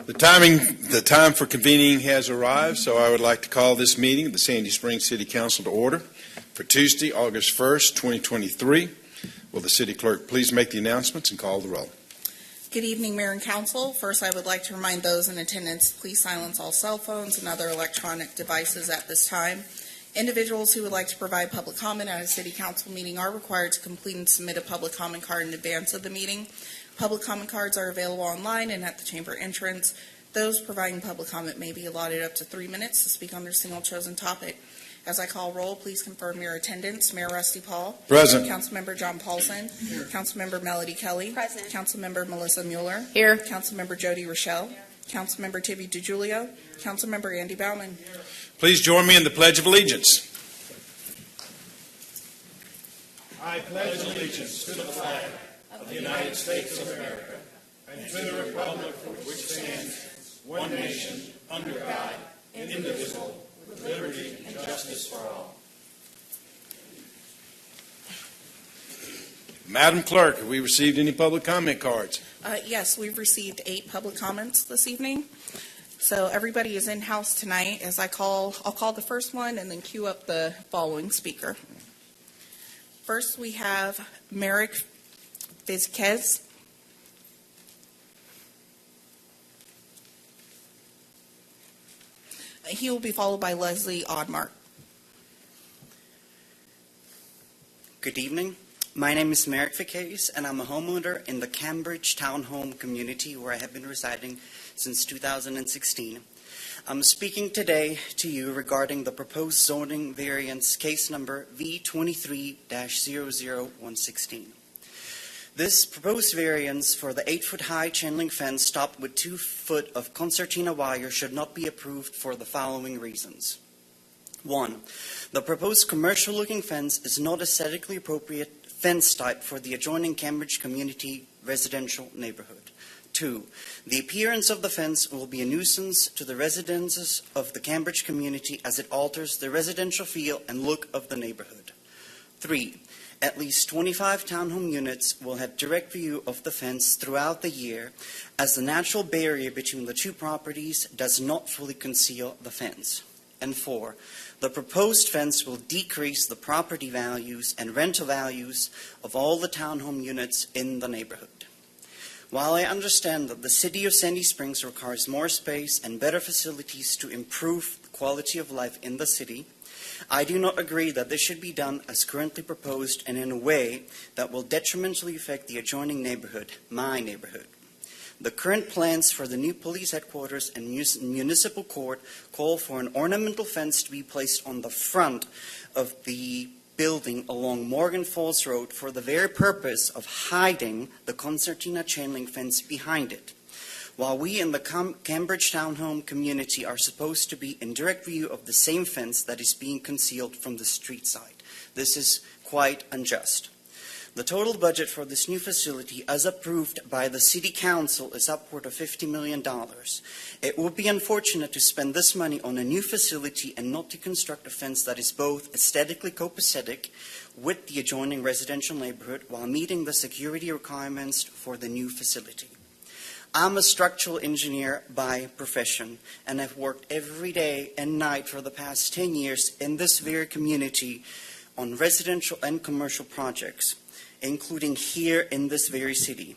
The time for convening has arrived, so I would like to call this meeting of the Sandy Springs City Council to order for Tuesday, August 1st, 2023. Will the city clerk please make the announcements and call the roll? Good evening, Mayor and Council. First, I would like to remind those in attendance, please silence all cell phones and other electronic devices at this time. Individuals who would like to provide public comment at a City Council meeting are required to complete and submit a public comment card in advance of the meeting. Public comment cards are available online and at the chamber entrance. Those providing public comment may be allotted up to 3 minutes to speak on their single chosen topic. As I call roll, please confirm your attendance. Mayor Rusty Paul. Present. Councilmember John Paulson. Here. Councilmember Melody Kelly. Present. Councilmember Melissa Mueller. Here. Councilmember Jody Rochelle. Here. Councilmember Tibby DiGiulio. Councilmember Andy Bauman. Here. Please join me in the Pledge of Allegiance. I pledge allegiance to the flag of the United States of America and to the republic for which stands one nation, under God, indivisible, with liberty and justice for all. Madam Clerk, have we received any public comment cards? Yes, we've received 8 public comments this evening. So everybody is in-house tonight. I'll call the first one and then queue up the following speaker. First, we have Merrick Vizquez. He will be followed by Leslie Oddmark. Good evening. My name is Merrick Vizquez, and I'm a homeowner in the Cambridge Townhome community where I have been residing since 2016. I'm speaking today to you regarding the proposed zoning variance case number V23-00116. This proposed variance for the 8-foot-high chain link fence topped with 2 foot of concertina wire should not be approved for the following reasons. 1. The proposed commercial-looking fence is not aesthetically appropriate fence type for the adjoining Cambridge community residential neighborhood. 2. The appearance of the fence will be a nuisance to the residences of the Cambridge community as it alters the residential feel and look of the neighborhood. 3. At least 25 townhome units will have direct view of the fence throughout the year, as the natural barrier between the two properties does not fully conceal the fence. And 4. The proposed fence will decrease the property values and rental values of all the townhome units in the neighborhood. While I understand that the City of Sandy Springs requires more space and better facilities to improve the quality of life in the city, I do not agree that this should be done as currently proposed and in a way that will detrimentally affect the adjoining neighborhood, my neighborhood. The current plans for the new police headquarters and municipal court call for an ornamental fence to be placed on the front of the building along Morgan Falls Road for the very purpose of hiding the concertina chain link fence behind it. While we in the Cambridge Townhome community are supposed to be in direct view of the same fence that is being concealed from the street side. This is quite unjust. The total budget for this new facility, as approved by the City Council, is upward of $50 million. It would be unfortunate to spend this money on a new facility and not to construct a fence that is both aesthetically copacetic with the adjoining residential neighborhood while meeting the security requirements for the new facility. I'm a structural engineer by profession, and I've worked every day and night for the past 10 years in this very community on residential and commercial projects, including here in this very city.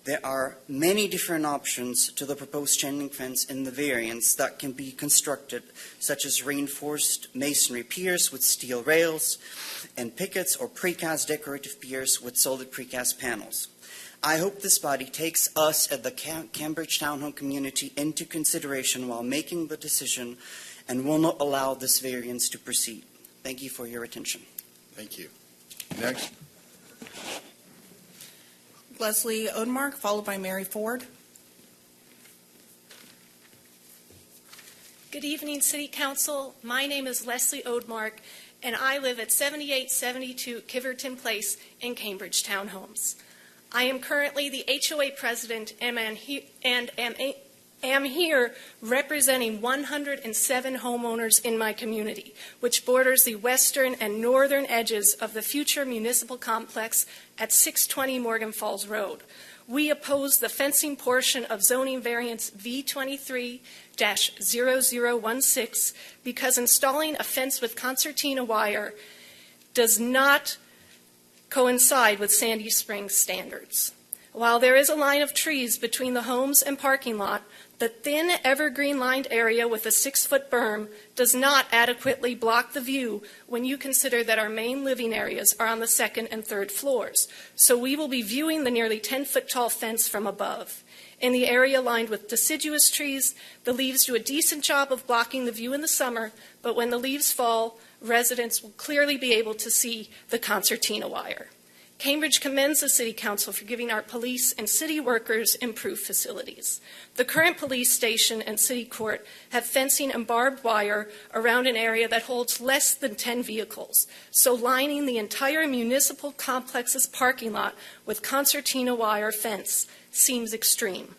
There are many different options to the proposed chain link fence in the variance that can be constructed, such as reinforced masonry piers with steel rails and pickets or precast decorative piers with solid precast panels. I hope this body takes us at the Cambridge Townhome community into consideration while making the decision and will not allow this variance to proceed. Thank you for your attention. Thank you. Next. Leslie Odemark, followed by Mary Ford. Good evening, City Council. My name is Leslie Odemark, and I live at 7872 Kiverton Place in Cambridge Townhomes. I am currently the HOA president and am am here representing 107 homeowners in my community, which borders the western and northern edges of the future municipal complex at 620 Morgan Falls Road. We oppose the fencing portion of zoning variance V23-0016 because installing a fence with concertina wire does not coincide with Sandy Springs standards. While there is a line of trees between the homes and parking lot, the thin evergreen-lined area with a 6-foot berm does not adequately block the view when you consider that our main living areas are on the 2nd and 3rd floors. So we will be viewing the nearly 10-foot-tall fence from above. In the area lined with deciduous trees, the leaves do a decent job of blocking the view in the summer, but when the leaves fall, residents will clearly be able to see the concertina wire. Cambridge commends the City Council for giving our police and city workers improved facilities. The current police station and city court have fencing and barbed wire around an area that holds less than 10 vehicles, so lining the entire municipal complex's parking lot with concertina wire fence seems extreme.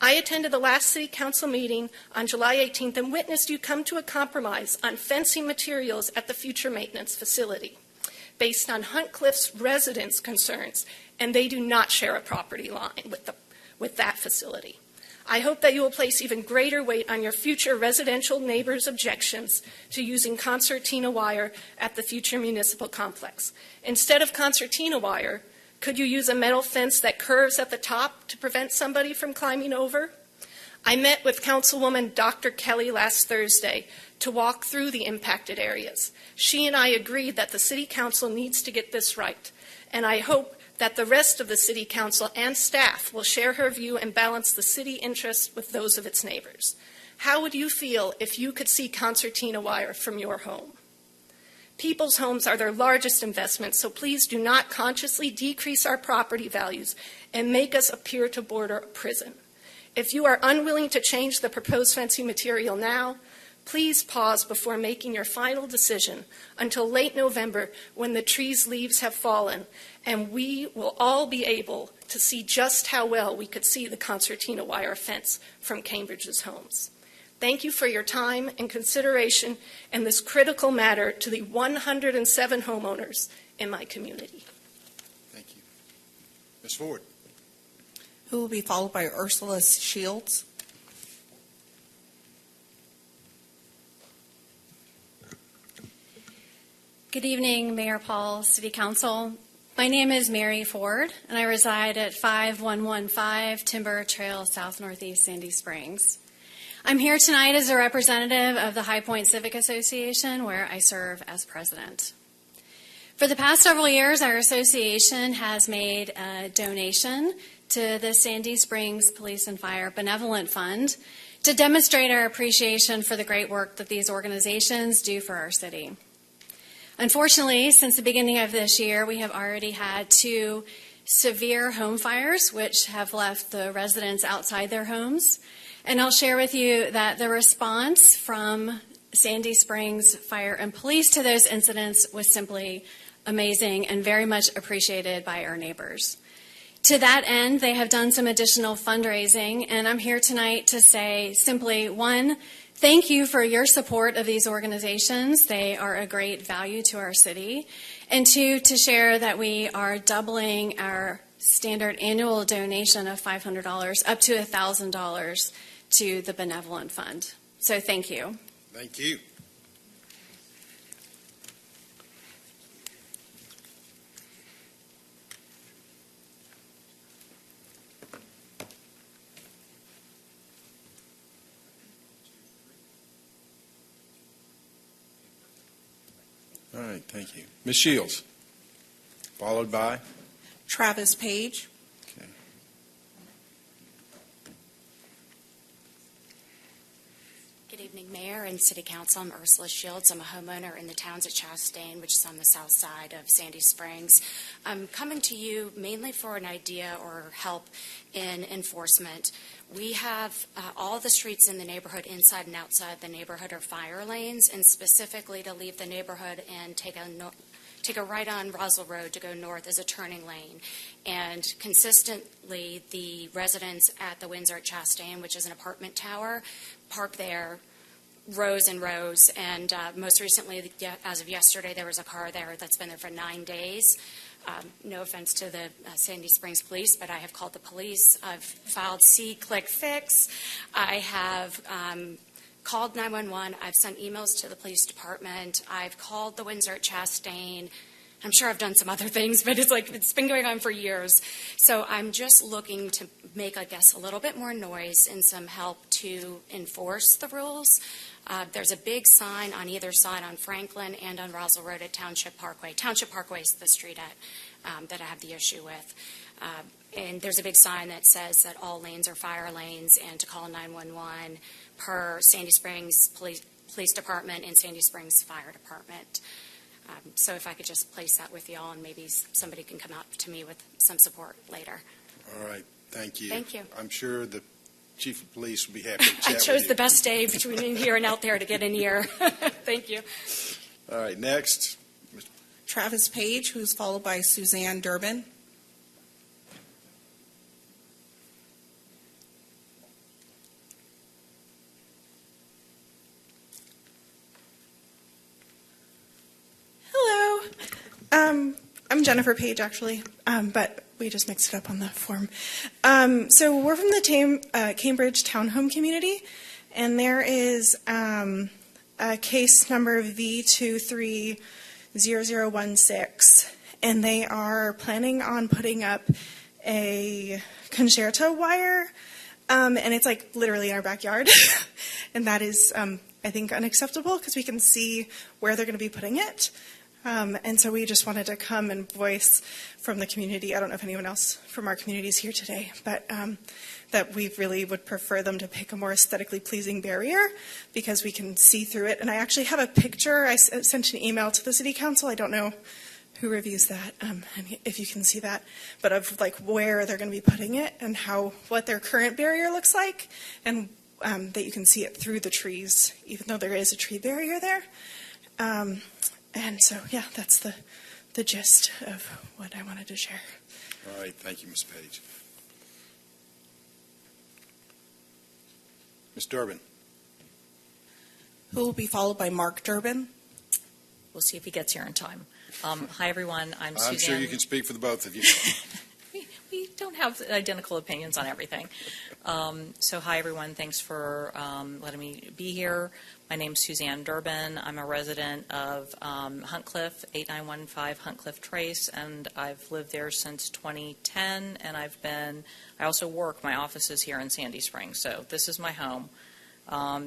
I attended the last City Council meeting on July 18th and witnessed you come to a compromise on fencing materials at the future maintenance facility, based on Hunt Cliff's residents' concerns, and they do not share a property line with that facility. I hope that you will place even greater weight on your future residential neighbors' objections to using concertina wire at the future municipal complex. Instead of concertina wire, could you use a metal fence that curves at the top to prevent somebody from climbing over? I met with Councilwoman Dr. Kelly last Thursday to walk through the impacted areas. She and I agreed that the City Council needs to get this right, and I hope that the rest of the City Council and staff will share her view and balance the city interests with those of its neighbors. How would you feel if you could see concertina wire from your home? People's homes are their largest investment, so please do not consciously decrease our property values and make us appear to border a prison. If you are unwilling to change the proposed fencing material now, please pause before making your final decision until late November when the tree's leaves have fallen and we will all be able to see just how well we could see the concertina wire fence from Cambridge's homes. Thank you for your time and consideration in this critical matter to the 107 homeowners in my community. Thank you. Ms. Ford. Who will be followed by Ursula Shields. Good evening, Mayor Paul, City Council. My name is Mary Ford, and I reside at 5115 Timber Trail, South Northeast Sandy Springs. I'm here tonight as a representative of the High Point Civic Association, where I serve as president. For the past several years, our association has made a donation to the Sandy Springs Police and Fire Benevolent Fund to demonstrate our appreciation for the great work that these organizations do for our city. Unfortunately, since the beginning of this year, we have already had 2 severe home fires, which have left the residents outside their homes. And I'll share with you that the response from Sandy Springs Fire and Police to those incidents was simply amazing and very much appreciated by our neighbors. To that end, they have done some additional fundraising, and I'm here tonight to say simply, 1, thank you for your support of these organizations. They are a great value to our city. And 2, to share that we are doubling our standard annual donation of $500 up to $1,000 to the Benevolent Fund. So thank you. Thank you. All right, thank you. Ms. Shields, followed by? Travis Page. Okay. Good evening, Mayor and City Council. I'm Ursula Shields. I'm a homeowner in the towns of Chastain, which is on the south side of Sandy Springs. I'm coming to you mainly for an idea or help in enforcement. We have all the streets in the neighborhood, inside and outside the neighborhood, are fire lanes, and specifically to leave the neighborhood and take a take a right on Roswell Road to go north as a turning lane. And consistently, the residents at the Windsor at Chastain, which is an apartment tower, park there rows and rows. And most recently, as of yesterday, there was a car there that's been there for 9 days. No offense to the Sandy Springs Police, but I have called the police. I've filed see-click-fix. I have called 911. I've sent emails to the police department. I've called the Windsor at Chastain. I'm sure I've done some other things, but it's been going on for years. So I'm just looking to make, I guess, a little bit more noise and some help to enforce the rules. There's a big sign on either side on Franklin and on Roswell Road at Township Parkway. Township Parkway is the street that I have the issue with. And there's a big sign that says that all lanes are fire lanes and to call 911 per Sandy Springs Police Department and Sandy Springs Fire Department. So if I could just place that with y'all, and maybe somebody can come out to me with some support later. All right, thank you. Thank you. I'm sure the Chief of Police will be happy to chat with you. I chose the best day between in here and out there to get in here. Thank you. All right, next. Travis Page, who's followed by Suzanne Durbin. Hello. I'm Jennifer Page, actually, but we just mixed it up on the form. So we're from the Cambridge Townhome community, and there is a case number V230016, and they are planning on putting up a concerto wire, and it's like literally in our backyard, and that is, I think, unacceptable because we can see where they're going to be putting it. And so we just wanted to come and voice from the community. I don't know if anyone else from our community is here today, but that we really would prefer them to pick a more aesthetically pleasing barrier because we can see through it. And I actually have a picture. I sent an email to the City Council. I don't know who reviews that, and if you can see that, but of like where they're going to be putting it and what their current barrier looks like, and that you can see it through the trees, even though there is a tree barrier there. And so, yeah, that's the gist of what I wanted to share. All right, thank you, Ms. Page. Ms. Durbin. Who will be followed by Mark Durbin. We'll see if he gets here in time. Hi, everyone. I'm Suzanne. I'm sure you can speak for the both of you. We don't have identical opinions on everything. So hi, everyone. Thanks for letting me be here. My name's Suzanne Durbin. I'm a resident of Huntcliffe, 8915 Huntcliffe Trace, and I've lived there since 2010, and I also work, my office is here in Sandy Springs, so this is my home.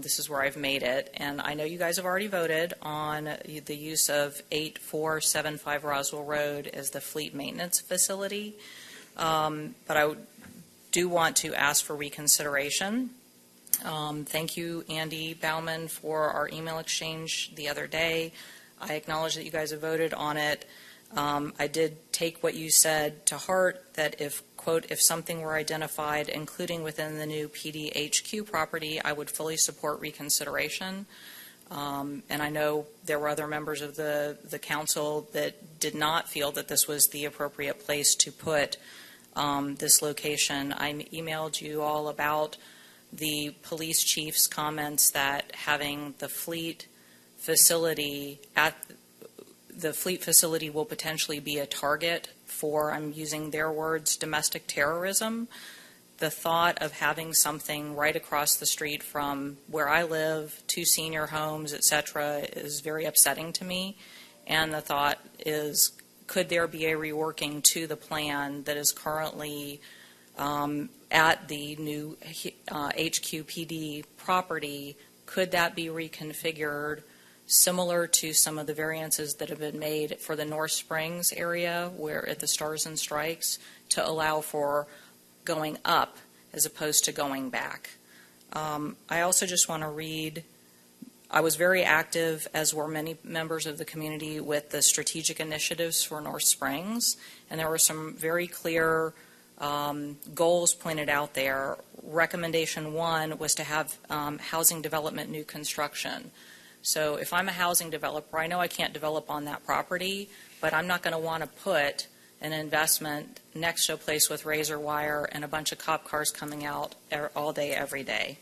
This is where I've made it, and I know you guys have already voted on the use of 8475 Roswell Road as the fleet maintenance facility, but I do want to ask for reconsideration. Thank you, Andy Bauman, for our email exchange the other day. I acknowledge that you guys have voted on it. I did take what you said to heart, that if, quote, if something were identified, including within the new PDHQ property, I would fully support reconsideration. And I know there were other members of the council that did not feel that this was the appropriate place to put this location. I emailed you all about the police chief's comments that having the fleet facility will potentially be a target for, I'm using their words, domestic terrorism. The thought of having something right across the street from where I live, to senior homes, etc., is very upsetting to me. And the thought is, could there be a reworking to the plan that is currently at the new HQPD property? Could that be reconfigured similar to some of the variances that have been made for the North Springs area, where at the Stars and Strikes, to allow for going up as opposed to going back? I also just want to read, I was very active, as were many members of the community, with the strategic initiatives for North Springs, and there were some very clear goals pointed out there. Recommendation 1 was to have housing development new construction. So if I'm a housing developer, I know I can't develop on that property, but I'm not going to want to put an investment next to a place with razor wire and a bunch of cop cars coming out all day, every day.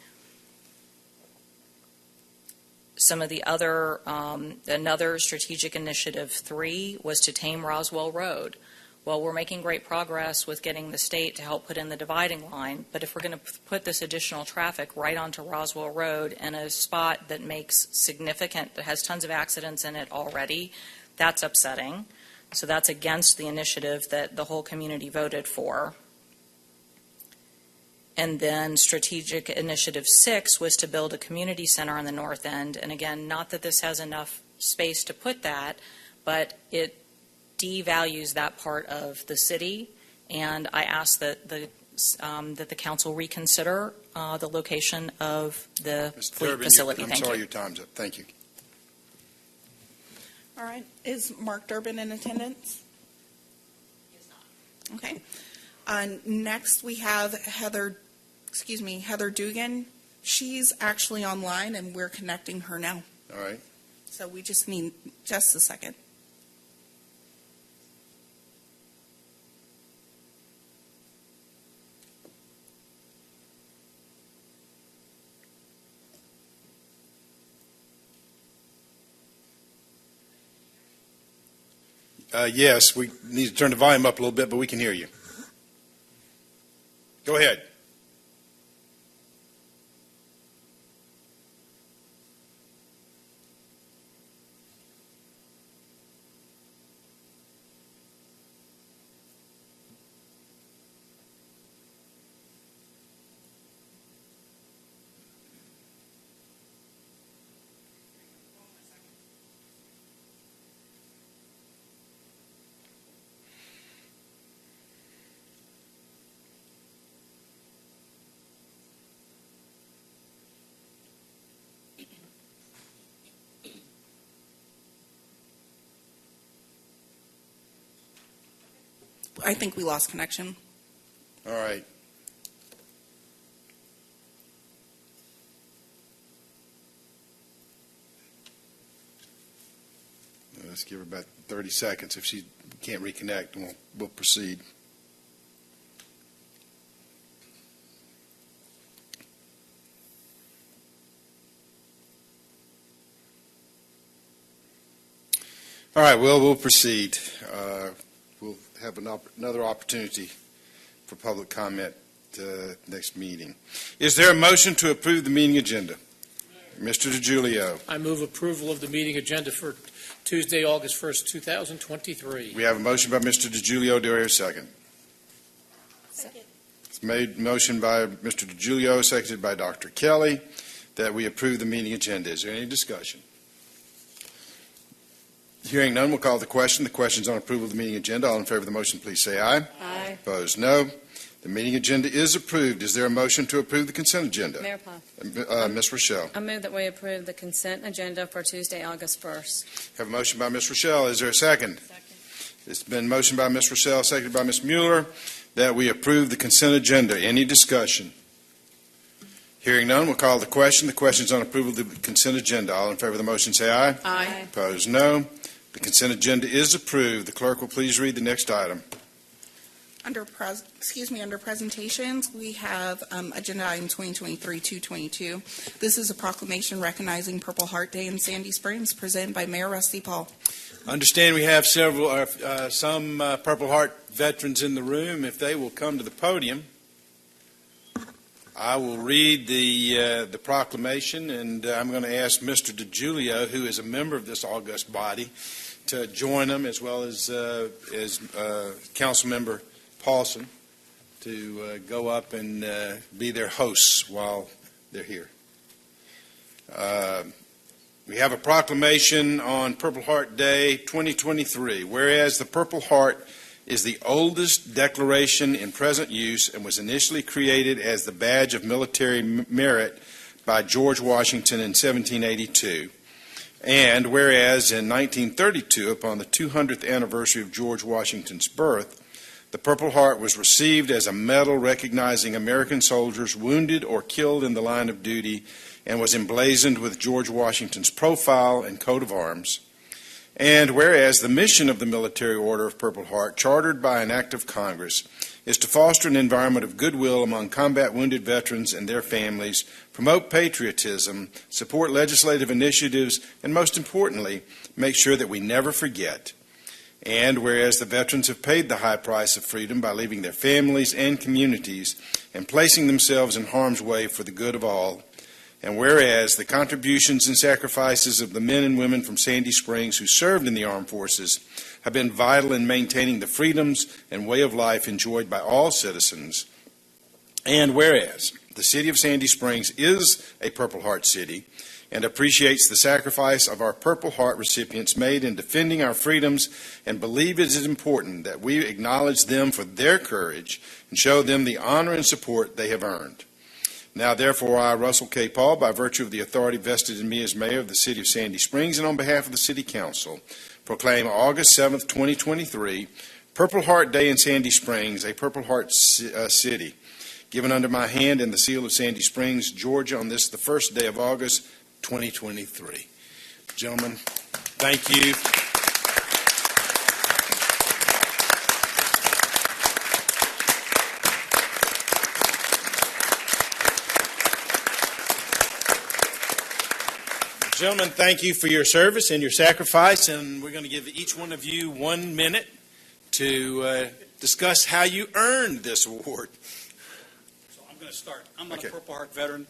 Some of the other, another strategic initiative 3 was to tame Roswell Road. Well, we're making great progress with getting the state to help put in the dividing line, but if we're going to put this additional traffic right onto Roswell Road in a spot that that has tons of accidents in it already, that's upsetting. So that's against the initiative that the whole community voted for. And then strategic initiative 6 was to build a community center on the north end. And again, not that this has enough space to put that, but it devalues that part of the city. And I ask that the council reconsider the location of the fleet facility. I'm sorry, your time's up. Thank you. All right. Is Mark Durbin in attendance? He is not. Okay. Next, we have Heather Dugan. She's actually online, and we're connecting her now. All right. So we just need just a second. Yes, we need to turn the volume up a little bit, but we can hear you. Go ahead. I think we lost connection. All right. Let's give her about 30 seconds. If she can't reconnect, we'll proceed. All right, well, we'll proceed. We'll have another opportunity for public comment next meeting. Is there a motion to approve the meeting agenda? Mr. DiGiulio. I move approval of the meeting agenda for Tuesday, August 1st, 2023. We have a motion by Mr. DiGiulio. Do I hear a second? Second. It's made motion by Mr. DiGiulio, seconded by Dr. Kelly, that we approve the meeting agenda. Is there any discussion? Hearing none, we'll call the question. The question is on approval of the meeting agenda. All in favor of the motion, please say aye. Aye. Opposed, no. The meeting agenda is approved. Is there a motion to approve the consent agenda? Mayor Paul, Ms. Rochelle. I move that we approve the consent agenda for Tuesday, August 1st. Have a motion by Ms. Rochelle. Is there a second? Second. It's been motioned by Ms. Rochelle, seconded by Ms. Mueller, that we approve the consent agenda. Any discussion? Hearing none, we'll call the question. The question is on approval of the consent agenda. All in favor of the motion, say aye. Aye. Opposed, no. The consent agenda is approved. The clerk will please read the next item. Under presentations, we have agenda item 2023-222. This is a proclamation recognizing Purple Heart Day in Sandy Springs, presented by Mayor Rusty Paul. Understand we have some Purple Heart veterans in the room. If they will come to the podium, I will read the proclamation, and I'm going to ask Mr. DiGiulio, who is a member of this august body, to join them, as well as Councilmember Paulson, to go up and be their hosts while they're here. We have a proclamation on Purple Heart Day 2023. Whereas the Purple Heart is the oldest declaration in present use and was initially created as the badge of military merit by George Washington in 1782. And whereas in 1932, upon the 200th anniversary of George Washington's birth, The Purple Heart was received as a medal recognizing American soldiers wounded or killed in the line of duty and was emblazoned with George Washington's profile and coat of arms. And whereas the mission of the Military Order of Purple Heart, chartered by an act of Congress, is to foster an environment of goodwill among combat wounded veterans and their families, promote patriotism, support legislative initiatives, and most importantly, make sure that we never forget. And whereas the veterans have paid the high price of freedom by leaving their families and communities and placing themselves in harm's way for the good of all, and whereas the contributions and sacrifices of the men and women from Sandy Springs who served in the armed forces have been vital in maintaining the freedoms and way of life enjoyed by all citizens, and whereas the city of Sandy Springs is a Purple Heart city and appreciates the sacrifice of our Purple Heart recipients made in defending our freedoms and believe it is important that we acknowledge them for their courage and show them the honor and support they have earned. Now, therefore, I, Russell K. Paul, by virtue of the authority vested in me as mayor of the city of Sandy Springs and on behalf of the City Council, proclaim August 7th, 2023, Purple Heart Day in Sandy Springs, a Purple Heart city, given under my hand and the seal of Sandy Springs, Georgia, on this, the first day of August, 2023. Gentlemen, thank you. Gentlemen, thank you for your service and your sacrifice, and we're going to give each one of you 1 minute to discuss how you earned this award. So I'm going to start. I'm not a Purple Heart veteran,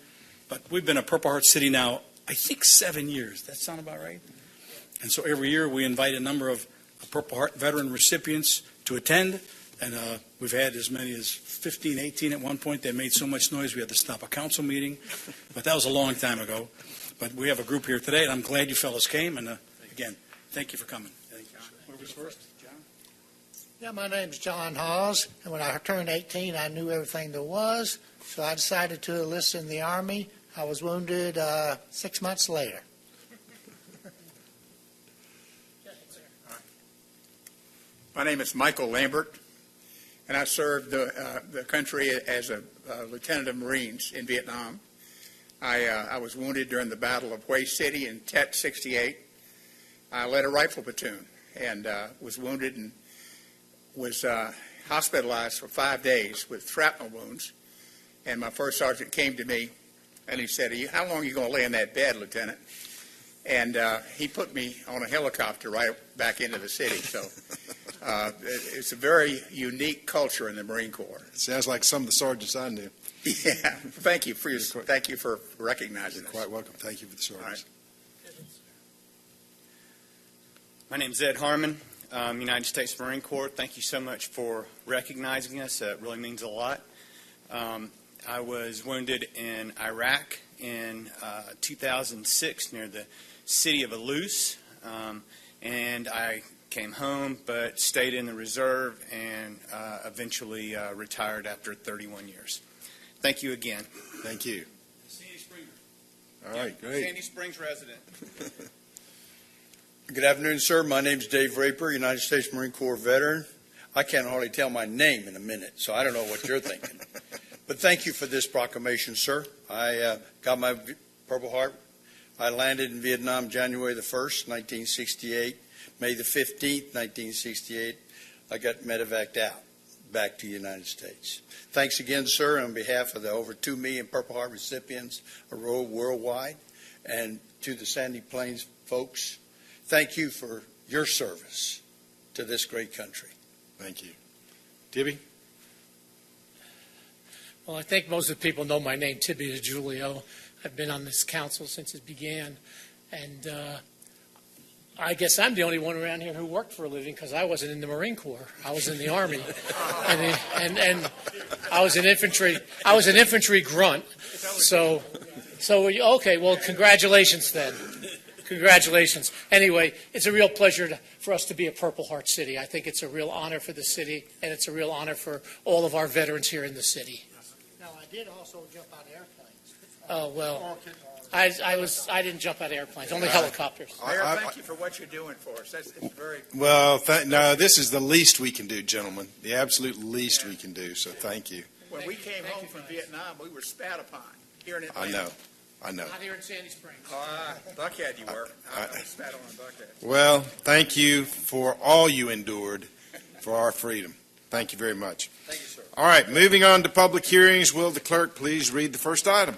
but we've been a Purple Heart city now, I think 7 years. That sound about right? And so every year we invite a number of Purple Heart veteran recipients to attend, and we've had as many as 15, 18 at one point. They made so much noise we had to stop a council meeting, but that was a long time ago. But we have a group here today, and I'm glad you fellows came, and again, thank you for coming. Thank you. Whoever's first, John? Yeah, my name's John Hawes, and when I turned 18, I knew everything there was, so I decided to enlist in the Army. I was wounded 6 months later. My name is Michael Lambert, and I served the country as a lieutenant of Marines in Vietnam. I was wounded during the Battle of Hue City in Tet 68. I led a rifle platoon and was wounded and was hospitalized for 5 days with shrapnel wounds. And my first sergeant came to me and he said, "How long are you going to lay in that bed, Lieutenant?" And he put me on a helicopter right back into the city. So it's a very unique culture in the Marine Corps. It sounds like some of the sergeants I knew. Yeah, thank you for recognizing us. Quite welcome. Thank you for the service. All right. My name is Ed Harmon, United States Marine Corps. Thank you so much for recognizing us. It really means a lot. I was wounded in Iraq in 2006 near the city of Aloos, and I came home but stayed in the reserve and eventually retired after 31 years. Thank you again. Thank you. Sandy Springs. All right, great. Sandy Springs resident. Good afternoon, sir. My name is Dave Raper, United States Marine Corps veteran. I can't hardly tell my name in a minute, so I don't know what you're thinking. But thank you for this proclamation, sir. I got my Purple Heart. I landed in Vietnam January the 1st, 1968. May the 15th, 1968, I got medevaced out back to the United States. Thanks again, sir, on behalf of the over 2 million Purple Heart recipients worldwide, and to the Sandy Plains folks, thank you for your service to this great country. Thank you. Tibby? Well, I think most of the people know my name, Tibby DiGiulio. I've been on this council since it began, and I guess I'm the only one around here who worked for a living because I wasn't in the Marine Corps. I was in the Army, and I was an infantry. I was an infantry grunt. So okay. Well, congratulations then. Congratulations. Anyway, it's a real pleasure for us to be a Purple Heart city. I think it's a real honor for the city, and it's a real honor for all of our veterans here in the city. Now, I did also jump out of airplanes. Oh, well, I didn't jump out of airplanes, only helicopters. Mayor, thank you for what you're doing for us. It's very. Well, no, this is the least we can do, gentlemen. The absolute least we can do, so thank you. When we came home from Vietnam, we were spat upon here in I Atlanta. know. Not here in Sandy Springs. Buckhead you were. I spat on Buckhead. Well, thank you for all you endured for our freedom. Thank you very much. Thank you, sir. All right, moving on to public hearings. Will the clerk please read the first item?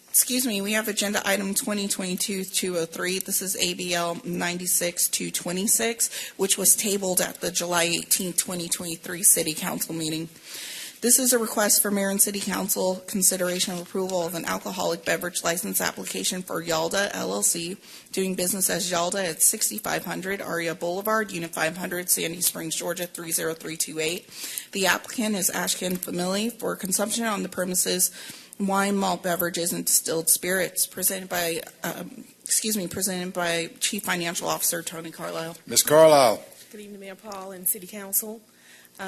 Excuse me, we have agenda item 2022-203. This is ABL 96-226, which was tabled at the July 18, 2023 City Council meeting. This is a request for Mayor and City Council consideration of approval of an alcoholic beverage license application for Yalda LLC, doing business as Yalda at 6500 Aria Boulevard, Unit 500, Sandy Springs, Georgia 30328. The applicant is Ashken Family for consumption on the premises wine, malt beverages, and distilled spirits, presented by Chief Financial Officer Tony Carlisle. Ms. Carlisle. Good evening, Mayor Paul and City Council.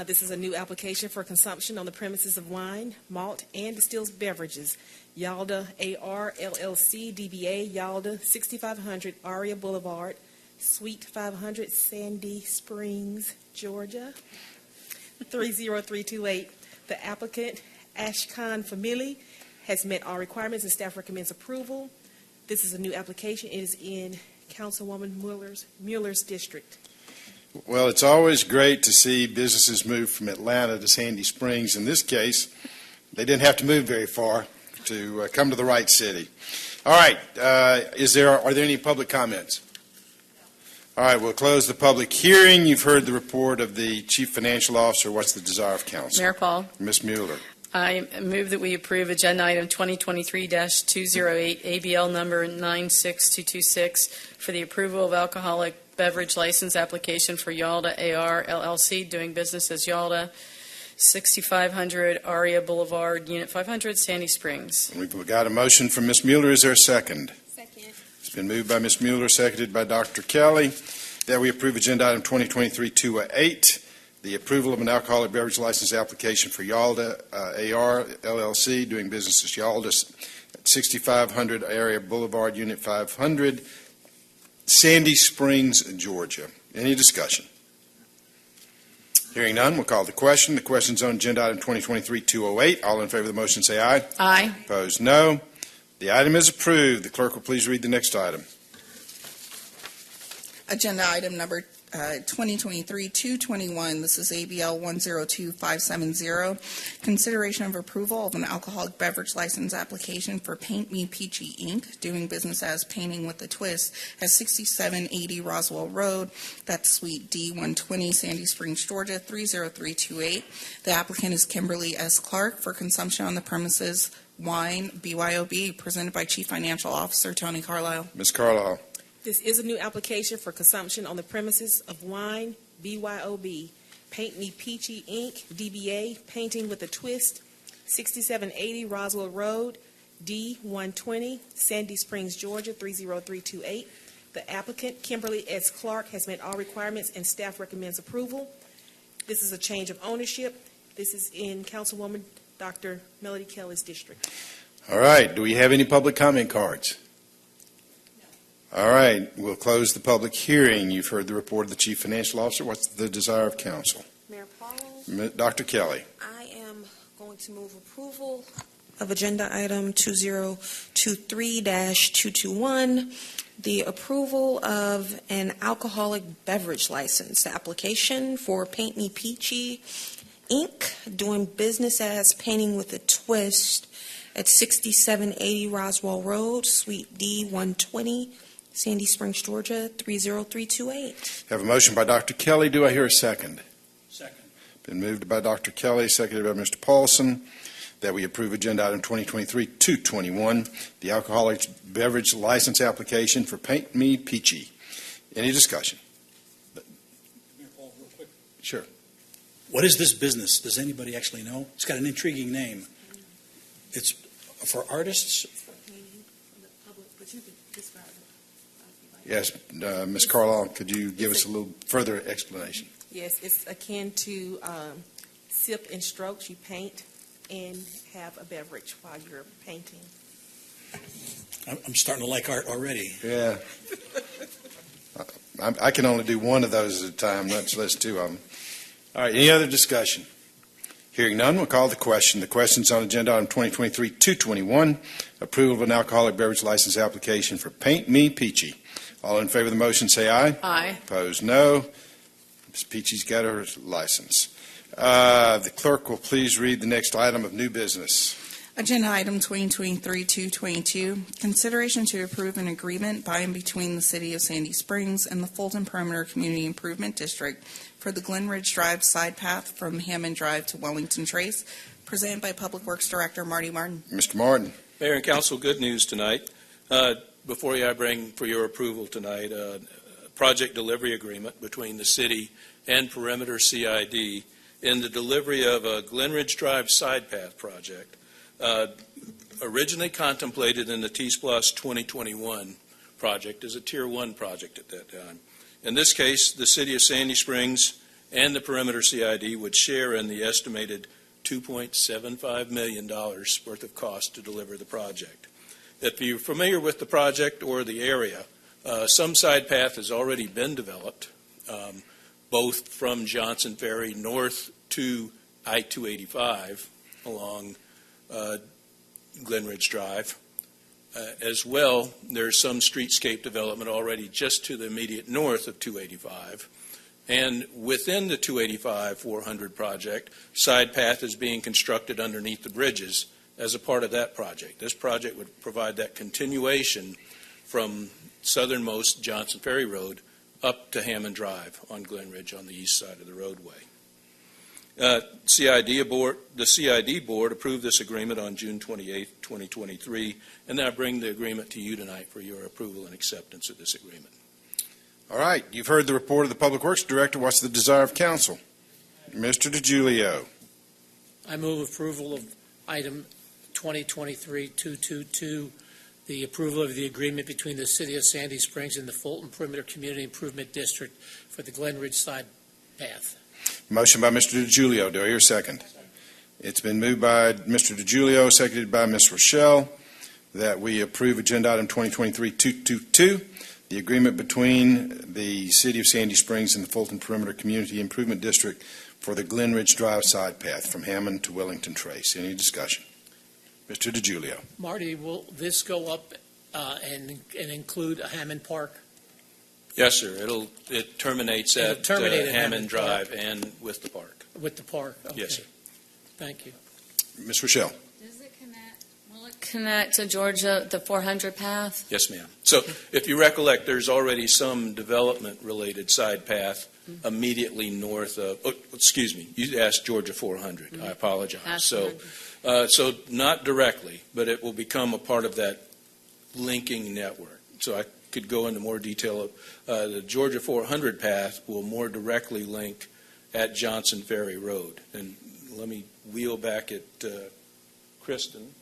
This is a new application for consumption on the premises of wine, malt, and distilled beverages. Yalda AR LLC, DBA Yalda, 6500 Aria Boulevard, Suite 500, Sandy Springs, Georgia, 30328. The applicant, Ashkan Family, has met all requirements and staff recommends approval. This is a new application. It is in Councilwoman Mueller's district. Well, it's always great to see businesses move from Atlanta to Sandy Springs. In this case, they didn't have to move very far to come to the right city. All right, are there any public comments? All right, we'll close the public hearing. You've heard the report of the Chief Financial Officer. What's the desire of council? Mayor Paul, Ms. Mueller. I move that we approve agenda item 2023-208, ABL number 96226, for the approval of alcoholic beverage license application for Yalda AR LLC, doing business as Yalda, 6500 Aria Boulevard, Unit 500, Sandy Springs. We've got a motion from Ms. Mueller. Is there a second? Second. It's been moved by Ms. Mueller, seconded by Dr. Kelly, that we approve agenda item 2023-208, the approval of an alcoholic beverage license application for Yalda AR LLC, doing business as Yalda, 6500 Area Boulevard, Unit 500, Sandy Springs, Georgia. Any discussion? Hearing none, we'll call the question. The question's on agenda item 2023-208. All in favor of the motion say aye. Aye. Opposed, no. The item is approved. The clerk will please read the next item. Agenda item number 2023-221. This is ABL 102570. Consideration of approval of an alcoholic beverage license application for Paint Me Peachy Inc., doing business as Painting with a Twist, at 6780 Roswell Road. That's Suite D120, Sandy Springs, Georgia 30328. The applicant is Kimberly S. Clark for consumption on the premises wine, BYOB, presented by Chief Financial Officer Tony Carlisle. Ms. Carlisle. This is a new application for consumption on the premises of wine, BYOB, Paint Me Peachy Inc., DBA, Painting with a Twist, 6780 Roswell Road, D120, Sandy Springs, Georgia 30328. The applicant, Kimberly S. Clark, has met all requirements and staff recommends approval. This is a change of ownership. This is in Councilwoman Dr. Melody Kelly's district. All right. Do we have any public comment cards? All right, we'll close the public hearing. You've heard the report of the Chief Financial Officer. What's the desire of council? Mayor Paul, Dr. Kelly. I am going to move approval of agenda item 2023-221, the approval of an alcoholic beverage license application for Paint Me Peachy Inc., doing business as Painting with a Twist at 6780 Roswell Road, Suite D120, Sandy Springs, Georgia 30328. Have a motion by Dr. Kelly. Do I hear a second? Second. Been moved by Dr. Kelly, seconded by Mr. Paulson, that we approve agenda item 2023-221, the alcoholic beverage license application for Paint Me Peachy. Any discussion? Mayor Paul, real quick. Sure. What is this business? Does anybody actually know? It's got an intriguing name. It's for artists. Yes, Ms. Carlisle, could you give us a little further explanation? Yes, it's akin to sip and strokes. You paint and have a beverage while you're painting. I'm starting to like art already. Yeah. I can only do one of those at a time, much less two of them. All right, any other discussion? Hearing none, we'll call the question. The question's on agenda item 2023-221, approval of an alcoholic beverage license application for Paint Me Peachy. All in favor of the motion, say aye. Aye. Opposed, no. Ms. Peachy's got her license. The clerk will please read the next item of new business. Agenda item 2023-222, consideration to approve an agreement by and between the City of Sandy Springs and the Fulton Perimeter Community Improvement District for the Glen Ridge Drive side path from Hammond Drive to Wellington Trace, presented by Public Works Director Marty Martin. Mr. Martin. Mayor and Council, good news tonight. Before you, I bring for your approval tonight a project delivery agreement between the city and Perimeter CID in the delivery of a Glen Ridge Drive side path project. Originally contemplated in the T-Splosh 2021 project as a Tier 1 project at that time. In this case, the City of Sandy Springs and the Perimeter CID would share in the estimated $2.75 million worth of cost to deliver the project. If you're familiar with the project or the area, some side path has already been developed, both from Johnson Ferry north to I-285 along Glen Ridge Drive. As well, there's some streetscape development already just to the immediate north of 285. And within the 285-400 project, side path is being constructed underneath the bridges as a part of that project. This project would provide that continuation from southernmost Johnson Ferry Road up to Hammond Drive on Glen Ridge on the east side of the roadway. The CID board approved this agreement on June 28, 2023, and I bring the agreement to you tonight for your approval and acceptance of this agreement. All right, you've heard the report of the Public Works Director. What's the desire of council? Mr. DiGiulio. I move approval of item 2023-222, the approval of the agreement between the City of Sandy Springs and the Fulton Perimeter Community Improvement District for the Glen Ridge side path. Motion by Mr. DiGiulio. Do I hear a second? It's been moved by Mr. DiGiulio, seconded by Ms. Rochelle, that we approve agenda item 2023-222, the agreement between the City of Sandy Springs and the Fulton Perimeter Community Improvement District for the Glen Ridge Drive side path from Hammond to Wellington Trace. Any discussion? Mr. DiGiulio. Marty, will this go up and include a Hammond Park? Yes, sir. It terminates at Hammond Drive Park. and with the park. With the park? Okay. Yes, sir. Thank you. Ms. Rochelle. Will it connect to Georgia, the 400 path? Yes, ma'am. So if you recollect, there's already some development-related side path immediately north of, excuse me, you asked Georgia 400. Mm-hmm. I apologize. So not directly, but it will become a part of that linking network. So I could go into more detail. The Georgia 400 path will more directly link at Johnson Ferry Road. And let me wheel back at Kristen.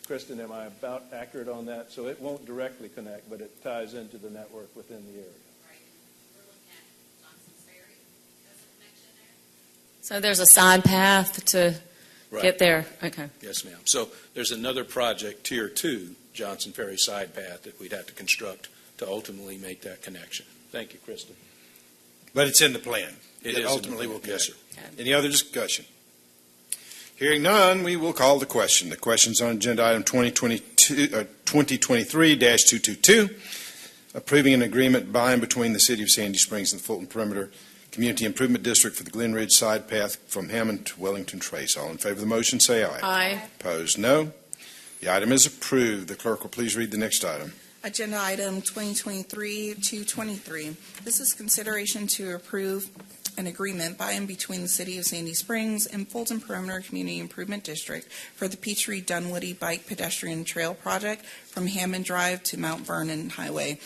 Kristen, am I about accurate on that? So it won't directly connect, but it ties into the network within the area. So there's a side path to get there? Okay. Yes, ma'am. So there's another project, Tier 2, Johnson Ferry side path, that we'd have to construct to ultimately make that connection. Thank you, Kristen. But it's in the plan. It ultimately will connect. Yes, sir. Any other discussion? Hearing none, we will call the question. The question's on agenda item 2023-222, approving an agreement by and between the City of Sandy Springs and the Fulton Perimeter Community Improvement District for the Glen Ridge side path from Hammond to Wellington Trace. All in favor of the motion, say aye. Aye. Opposed, no. The item is approved. The clerk will please read the next item. Agenda item 2023-223. This is consideration to approve an agreement by and between the City of Sandy Springs and Fulton Perimeter Community Improvement District for the Peachtree Dunwoody Bike Pedestrian Trail Project from Hammond Drive to Mount Vernon Highway,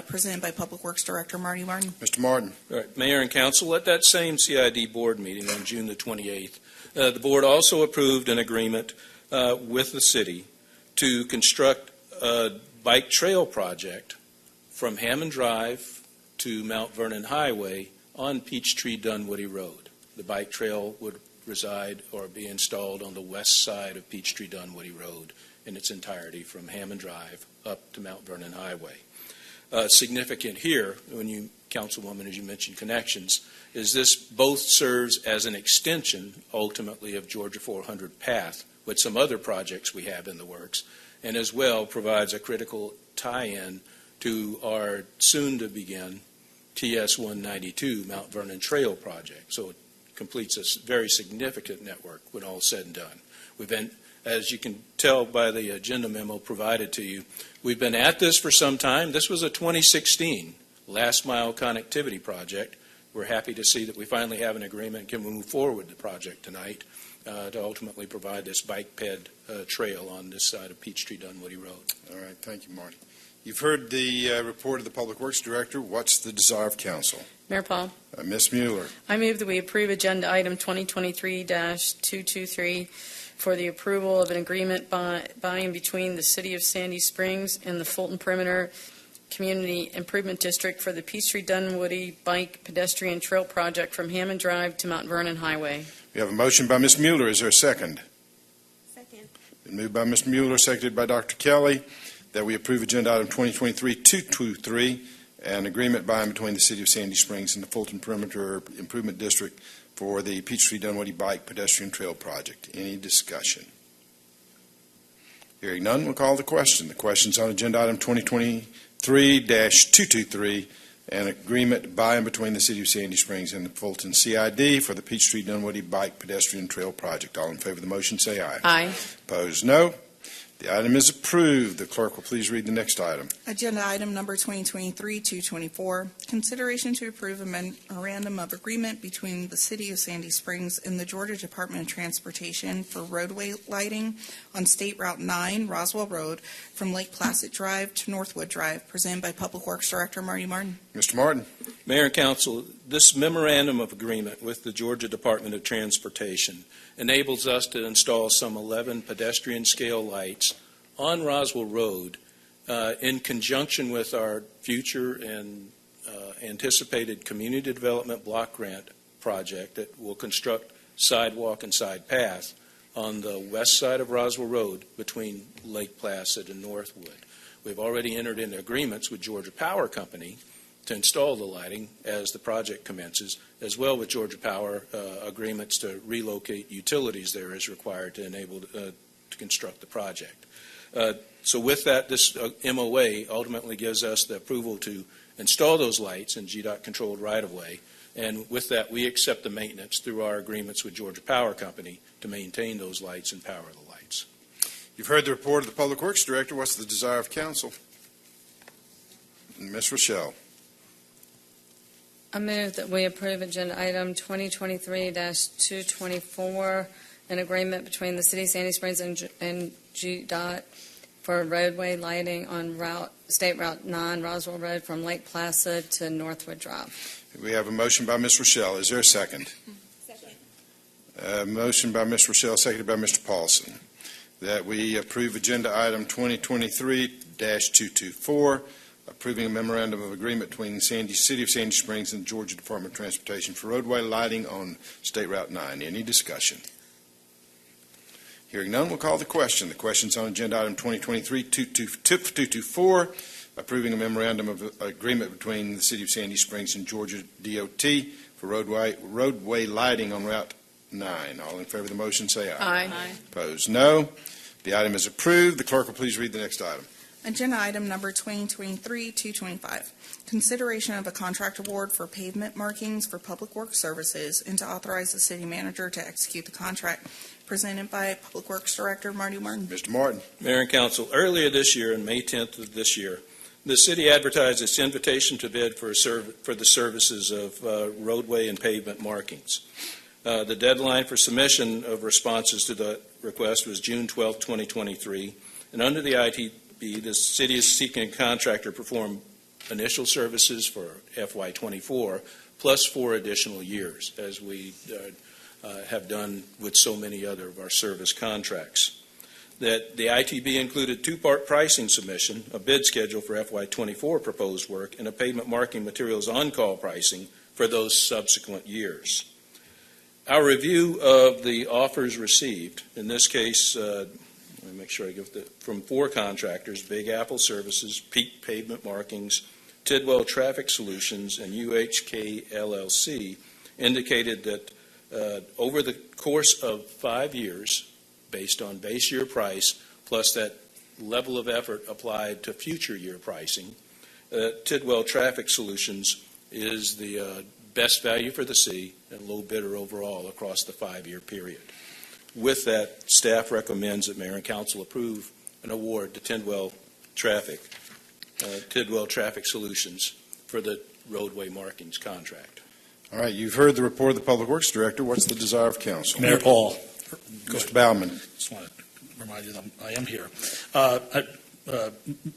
presented by Public Works Director Marty Martin. Mr. Martin. All right, Mayor and Council, at that same CID board meeting on June the 28th, the board also approved an agreement with the city to construct a bike trail project from Hammond Drive to Mount Vernon Highway on Peachtree Dunwoody Road. The bike trail would reside or be installed on the west side of Peachtree Dunwoody Road in its entirety from Hammond Drive up to Mount Vernon Highway. Significant here, Councilwoman, as you mentioned connections, is this both serves as an extension, ultimately, of Georgia 400 Path with some other projects we have in the works, and as well provides a critical tie-in to our soon-to-begin TS 192 Mount Vernon Trail project. So it completes a very significant network when all said and done. We've been, as you can tell by the agenda memo provided to you, we've been at this for some time. This was a 2016 last mile connectivity project. We're happy to see that we finally have an agreement and can move forward with the project tonight to ultimately provide this bike ped trail on this side of Peachtree Dunwoody Road. All right, thank you, Marty. You've heard the report of the Public Works Director. What's the desire of council? Mayor Paul. Ms. Mueller. I move that we approve agenda item 2023-223 for the approval of an agreement by and between the City of Sandy Springs and the Fulton Perimeter Community Improvement District for the Peachtree Dunwoody Bike Pedestrian Trail Project from Hammond Drive to Mount Vernon Highway. We have a motion by Ms. Mueller. Is there a second? Second. Been moved by Ms. Mueller, seconded by Dr. Kelly, that we approve agenda item 2023-223, an agreement by and between the City of Sandy Springs and the Fulton Perimeter Improvement District for the Peachtree Dunwoody Bike Pedestrian Trail Project. Any discussion? Hearing none, we'll call the question. The question's on agenda item 2023-223, an agreement by and between the City of Sandy Springs and the Fulton CID for the Peachtree Dunwoody Bike Pedestrian Trail Project. All in favor of the motion, say aye. Aye. Opposed, no. The item is approved. The clerk will please read the next item. Agenda item number 2023-224, consideration to approve a memorandum of agreement between the City of Sandy Springs and the Georgia Department of Transportation for roadway lighting on State Route 9, Roswell Road, from Lake Placid Drive to Northwood Drive, presented by Public Works Director Marty Martin. Mr. Martin. Mayor and Council, this memorandum of agreement with the Georgia Department of Transportation enables us to install some 11 pedestrian scale lights on Roswell Road in conjunction with our future and anticipated community development block grant project that will construct sidewalk and side path on the west side of Roswell Road between Lake Placid and Northwood. We've already entered into agreements with Georgia Power Company to install the lighting as the project commences, as well with Georgia Power agreements to relocate utilities there as required to enable to construct the project. So with that, this MOA ultimately gives us the approval to install those lights in GDOT-controlled right-of-way, and with that, we accept the maintenance through our agreements with Georgia Power Company to maintain those lights and power the lights. You've heard the report of the Public Works Director. What's the desire of council? Ms. Rochelle. I move that we approve agenda item 2023-224, an agreement between the City of Sandy Springs and GDOT for roadway lighting on State Route 9, Roswell Road, from Lake Placid to Northwood Drive. We have a motion by Ms. Rochelle. Is there a second? Second. Motion by Ms. Rochelle, seconded by Mr. Paulson, that we approve agenda item 2023-224, approving a memorandum of agreement between the City of Sandy Springs and the Georgia Department of Transportation for roadway lighting on State Route 9. Any discussion? Hearing none, we'll call the question. The question's on agenda item 2023-224, approving a memorandum of agreement between the City of Sandy Springs and Georgia DOT for roadway lighting on Route 9. All in favor of the motion, say aye. Aye. Opposed, no. The item is approved. The clerk will please read the next item. Agenda item number 2023-225, consideration of a contract award for pavement markings for public works services and to authorize the city manager to execute the contract, presented by Public Works Director Marty Martin. Mr. Martin. Mayor and Council, earlier this year, on May 10th of this year, the city advertised its invitation to bid for the services of roadway and pavement markings. The deadline for submission of responses to the request was June 12, 2023, and under the ITB, the city is seeking a contractor to perform initial services for FY24 plus 4 additional years, as we have done with so many other of our service contracts. That the ITB included 2-part pricing submission, a bid schedule for FY24 proposed work, and a pavement marking materials on-call pricing for those subsequent years. Our review of the offers received, in this case, let me make sure I give from 4 contractors, Big Apple Services, Peak Pavement Markings, Tidwell Traffic Solutions, and UHK LLC, indicated that over the course of 5 years, based on base year price, plus that level of effort applied to future year pricing, Tidwell Traffic Solutions is the best value for the city and low bidder overall across the 5-year period. With that, staff recommends that Mayor and Council approve an award to Tidwell Traffic Solutions for the roadway markings contract. All right, you've heard the report of the Public Works Director. What's the desire of council? Mayor Paul. Mr. Baumann. Just want to remind you that I am here. I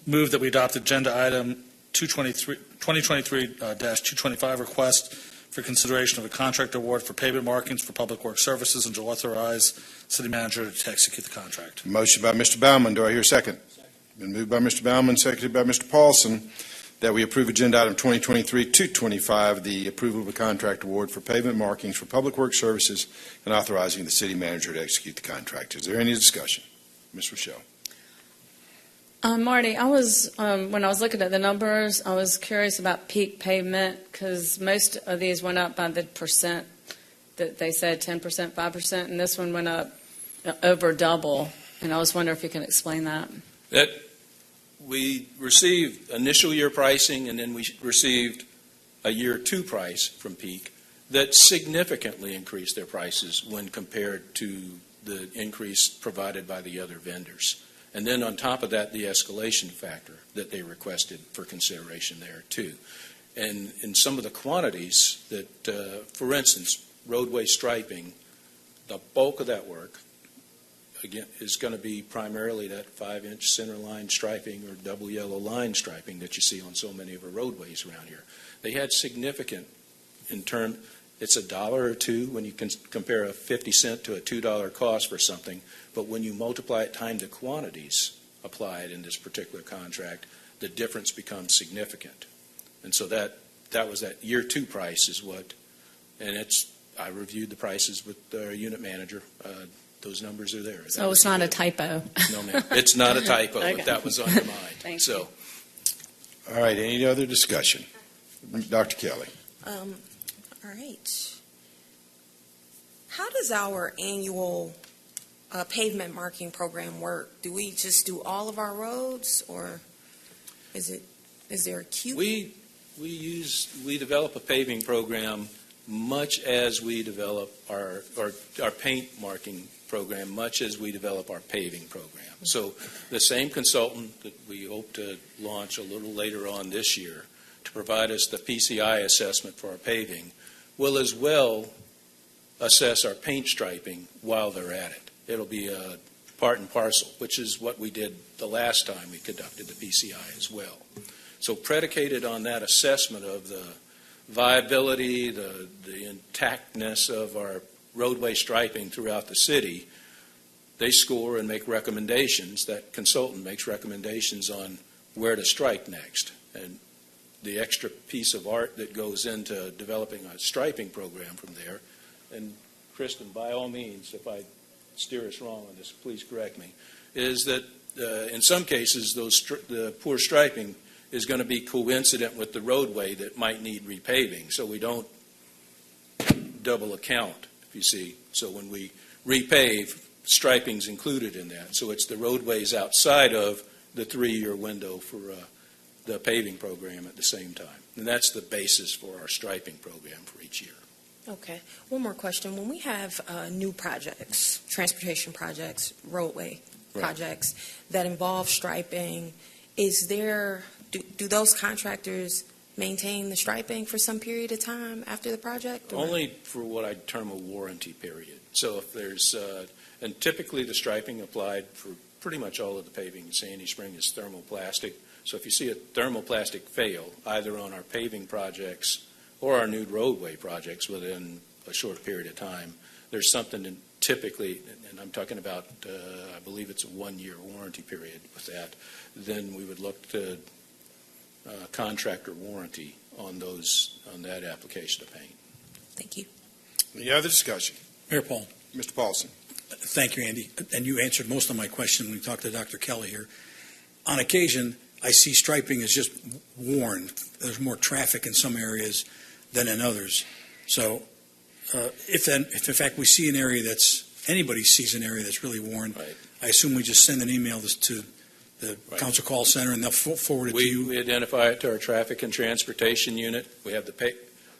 move that we adopt agenda item 2023-225 request for consideration of a contract award for pavement markings for Public Works Services and to authorize city manager to execute the contract. Motion by Mr. Baumann. Do I hear a second? Been moved by Mr. Baumann, seconded by Mr. Paulson, that we approve agenda item 2023-225, the approval of a contract award for pavement markings for Public Works Services and authorizing the city manager to execute the contract. Is there any discussion? Ms. Rochelle. Marty, I was when I was looking at the numbers, I was curious about peak pavement because most of these went up by the percent that they said 10%, 5%, and this one went up over double. And I was wondering if you can explain that. That we received initial year pricing, and then we received a year 2 price from Peak that significantly increased their prices when compared to the increase provided by the other vendors. And then on top of that, the escalation factor that they requested for consideration there too. And in some of the quantities that, for instance, roadway striping, the bulk of that work, again, is going to be primarily that 5-inch center line striping or double yellow line striping that you see on so many of our roadways around here. They had significant, it's $1 or $2 when you can compare a 50-cent to a $2 cost for something, but when you multiply it times the quantities applied in this particular contract, the difference becomes significant. And so that was that year 2 price is what, and I reviewed the prices with our unit manager. Those numbers are there. So it's not a typo. No, ma'am. It's not a typo, Okay. but that was on your mind. Thank you. All right, any other discussion? Dr. Kelly. All right. How does our annual pavement marking program work? Do we just do all of our roads, or is there a queue? We develop a paving program much as we develop our paint marking program, much as we develop our paving program. So the same consultant that we hope to launch a little later on this year to provide us the PCI assessment for our paving will as well assess our paint striping while they're at it. It'll be a part and parcel, which is what we did the last time we conducted the PCI as well. So predicated on that assessment of the viability, the intactness of our roadway striping throughout the city, they score and make recommendations. That consultant makes recommendations on where to strike next. And the extra piece of art that goes into developing a striping program from there, and Kristen, by all means, if I steer us wrong on this, please correct me, is that in some cases the poor striping is going to be coincident with the roadway that might need repaving, so we don't double account, if you see. So when we repave, striping's included in that. So it's the roadways outside of the 3-year window for the paving program at the same time. And that's the basis for our striping program for each year. Okay. One more question. When we have new projects, transportation projects, roadway projects that involve striping, do those contractors maintain the striping for some period of time after the project? Or? Only for what I'd term a warranty period. So if there's, and typically the striping applied for pretty much all of the paving in Sandy Spring is thermoplastic. So if you see a thermoplastic fail, either on our paving projects or our new roadway projects within a short period of time, there's something in typically, and I'm talking about, I believe it's a 1-year warranty period with that, then we would look to contractor warranty on that application of paint. Thank you. Any other discussion? Mayor Paul. Mr. Paulson. Thank you, Andy. And you answered most of my question when we talked to Dr. Kelly here. On occasion, I see striping is just worn. There's more traffic in some areas than in others. So if in fact we see an area anybody sees an area that's really worn, Right. I assume we just send an email to the council call center and they'll forward it to you. We identify it to our traffic and transportation unit. We have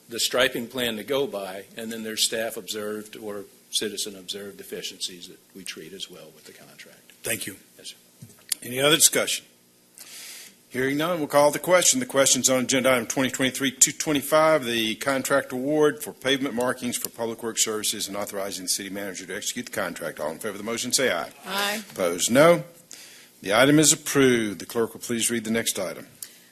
the striping plan to go by, and then there's staff observed or citizen observed deficiencies that we treat as well with the contract. Thank you. Yes, sir. Any other discussion? Hearing none, we'll call the question. The question's on agenda item 2023-225, the contract award for pavement markings for public works services and authorizing the city manager to execute the contract. All in favor of the motion, say aye. Aye. Opposed, no. The item is approved. The clerk will please read the next item.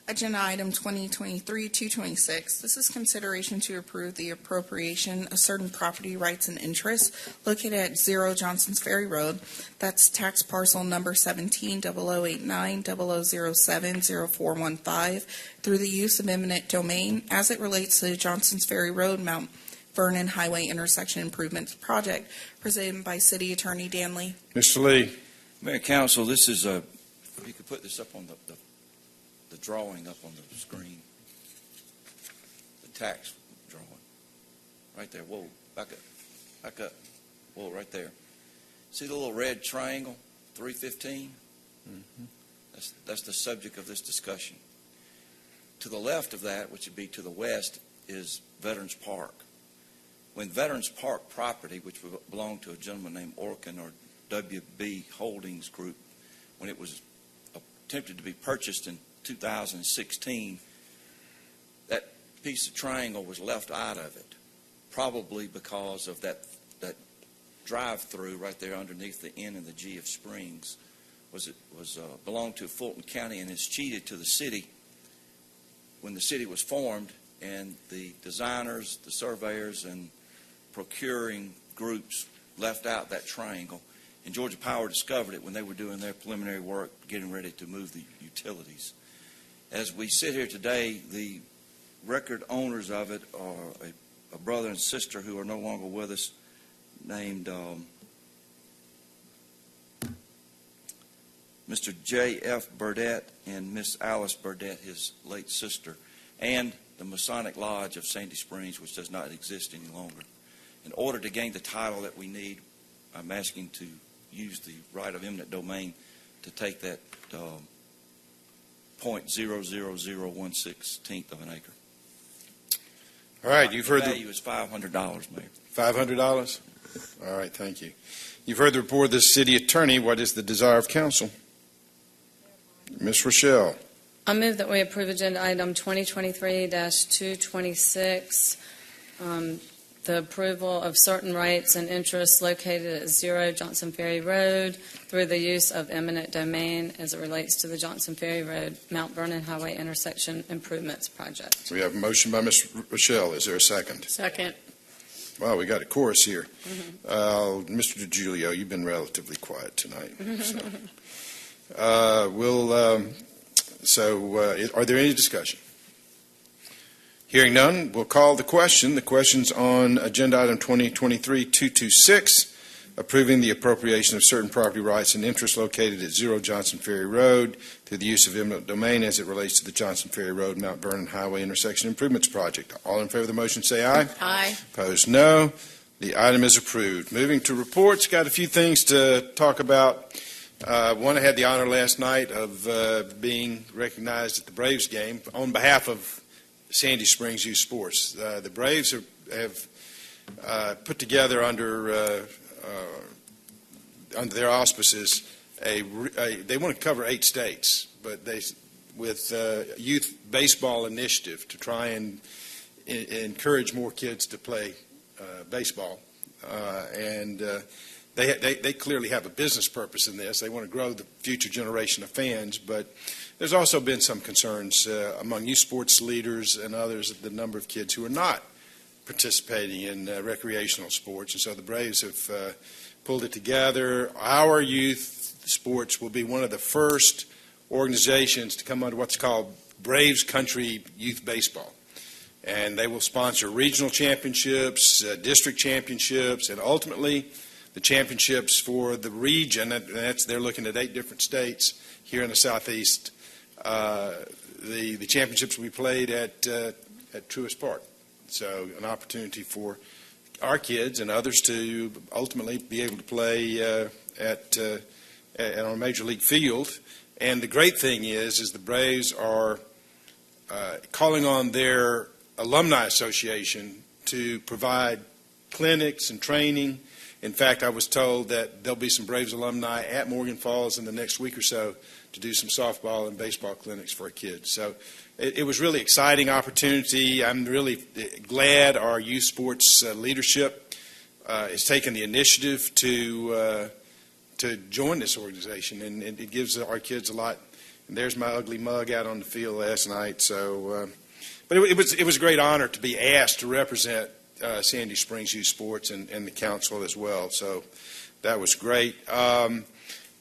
Agenda item 2023-226. This is consideration to approve the appropriation of certain property rights and interests located at 0 Johnson's Ferry Road. That's tax parcel number 17-0089-0007-0415 through the use of eminent domain as it relates to the Johnson's Ferry Road, Mount Vernon Highway Intersection Improvements Project, presented by City Attorney Danley. Mr. Lee. Mayor Council, this is if you could put this up on the drawing up on the screen, the tax drawing, right there. Whoa, back up. Whoa, right there. See the little red triangle, 315? Mm-hmm. That's the subject of this discussion. To the left of that, which would be to the west, is Veterans Park. When Veterans Park property, which belonged to a gentleman named Orkin or WB Holdings Group, when it was attempted to be purchased in 2016, that piece of triangle was left out of it, probably because of that drive-through right there underneath the N and the G of Springs belonged to Fulton County and is cheated to the city when the city was formed, and the designers, the surveyors, and procuring groups left out that triangle. And Georgia Power discovered it when they were doing their preliminary work, getting ready to move the utilities. As we sit here today, the record owners of it are a brother and sister who are no longer with us, named Mr. J.F. Burdett and Miss Alice Burdett, his late sister, and the Masonic Lodge of Sandy Springs, which does not exist any longer. In order to gain the title that we need, I'm asking to use the right of eminent domain to take that 0.00016th of an acre. All right, you've heard the value is $500, Mayor. $500? All right, thank you. You've heard the report of the city attorney. What is the desire of council? Ms. Rochelle. I move that we approve agenda item 2023-226, the approval of certain rights and interests located at 0 Johnson Ferry Road through the use of eminent domain as it relates to the Johnson Ferry Road, Mount Vernon Highway Intersection Improvements Project. We have a motion by Ms. Rochelle. Is there a second? Second. Wow, we got a chorus here. Mm-hmm. Mr. DiGiulio, you've been relatively quiet tonight. Are there any discussion? Hearing none, we'll call the question. The question's on agenda item 2023-226, approving the appropriation of certain property rights and interests located at 0 Johnson Ferry Road through the use of eminent domain as it relates to the Johnson Ferry Road, Mount Vernon Highway Intersection Improvements Project. All in favor of the motion, say aye. Aye. Opposed, no. The item is approved. Moving to reports, got a few things to talk about. One, I had the honor last night of being recognized at the Braves game on behalf of Sandy Springs Youth Sports. The Braves have put together under their auspices they want to cover 8 states, but with youth baseball initiative to try and encourage more kids to play baseball, and they clearly have a business purpose in this. They want to grow the future generation of fans, but there's also been some concerns among youth sports leaders and others of the number of kids who are not participating in recreational sports, and so the Braves have pulled it together. Our youth sports will be one of the first organizations to come under what's called Braves Country Youth Baseball. And they will sponsor regional championships, district championships, and ultimately the championships for the region. And they're looking at 8 different states here in the Southeast. The championships will be played at Truist Park. So an opportunity for our kids and others to ultimately be able to play on a major league field. And the great thing is the Braves are calling on their alumni association to provide clinics and training. In fact, I was told that there'll be some Braves alumni at Morgan Falls in the next week or so to do some softball and baseball clinics for our kids. So it was really exciting opportunity. I'm really glad our youth sports leadership has taken the initiative to join this organization, and it gives our kids a lot. And there's my ugly mug out on the field last night. So, but it was a great honor to be asked to represent Sandy Springs Youth Sports and the council as well. So that was great.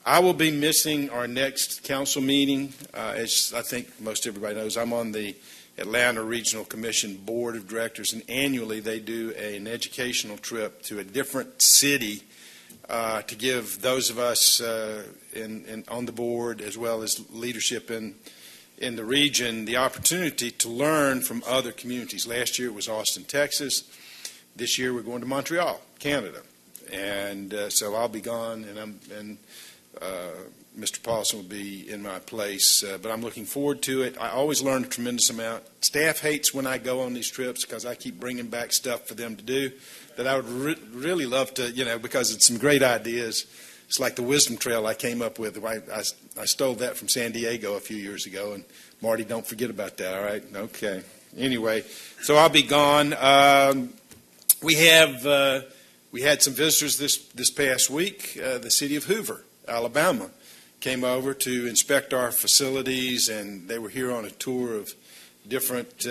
I will be missing our next council meeting. As I think most everybody knows, I'm on the Atlanta Regional Commission Board of Directors, and annually they do an educational trip to a different city to give those of us on the board, as well as leadership in the region, the opportunity to learn from other communities. Last year it was Austin, Texas. This year we're going to Montreal, Canada. And so I'll be gone, and Mr. Paulson will be in my place. But I'm looking forward to it. I always learn a tremendous amount. Staff hates when I go on these trips because I keep bringing back stuff for them to do that I would really love to, because it's some great ideas. It's like the wisdom trail I came up with. I stole that from San Diego a few years ago, and Marty, don't forget about that, all right? Okay. Anyway, so I'll be gone. We had some visitors this past week. The city of Hoover, Alabama, came over to inspect our facilities, and they were here on a tour of different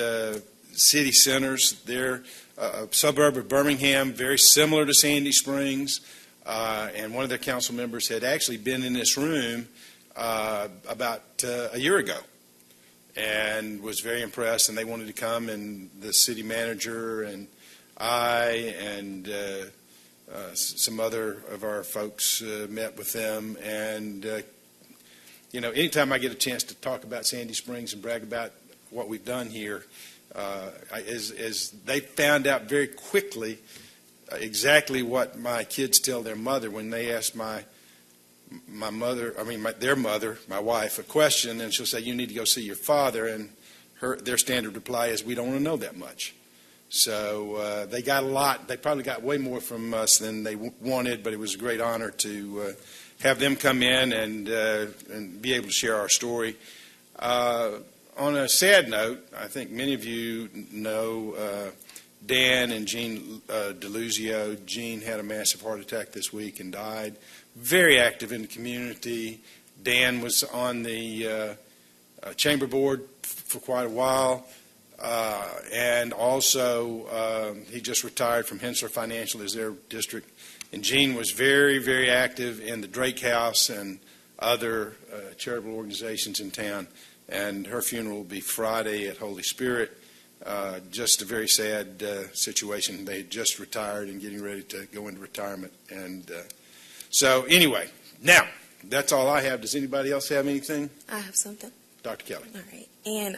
city centers. They're a suburb of Birmingham, very similar to Sandy Springs. And one of their council members had actually been in this room about a year ago and was very impressed, and they wanted to come, and the city manager and I and some other of our folks met with them. And, anytime I get a chance to talk about Sandy Springs and brag about what we've done here, as they found out very quickly exactly what my kids tell their mother when they ask their mother, my wife, a question, and she'll say, "You need to go see your father," and their standard reply is, "We don't want to know that much." So they got a lot. They probably got way more from us than they wanted, but it was a great honor to have them come in and be able to share our story. On a sad note, I think many of you know Dan and Jean DeLuzio. Jean had a massive heart attack this week and died. Very active in the community. Dan was on the chamber board for quite a while. And also, he just retired from Hensler Financial as their district. And Jean was very, very active in the Drake House and other charitable organizations in town. And her funeral will be Friday at Holy Spirit. Just a very sad situation. They had just retired and getting ready to go into retirement. And so anyway, now, that's all I have. Does anybody else have anything? I have something. Dr. Kelly. All right. And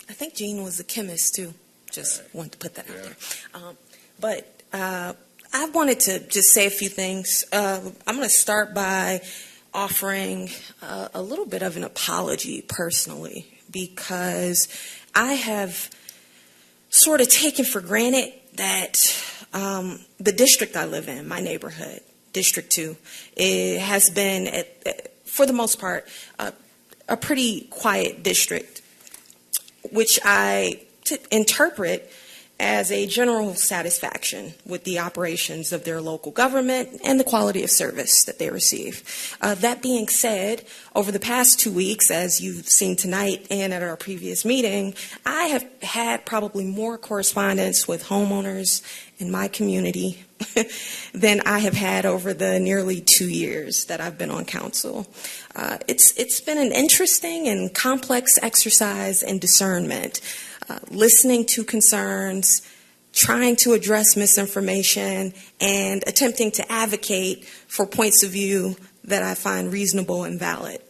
I think Jean was a chemist, too. Just wanted to put that out there. But I wanted to just say a few things. I'm going to start by offering a little bit of an apology personally, because I have sort of taken for granted that the district I live in, my neighborhood, District 2, it has been, for the most part, a pretty quiet district, which I interpret as a general satisfaction with the operations of their local government and the quality of service that they receive. That being said, over the past 2 weeks, as you've seen tonight and at our previous meeting, I have had probably more correspondence with homeowners in my community than I have had over the nearly 2 years that I've been on council. It's been an interesting and complex exercise in discernment. listening to concerns, trying to address misinformation, and attempting to advocate for points of view that I find reasonable and valid.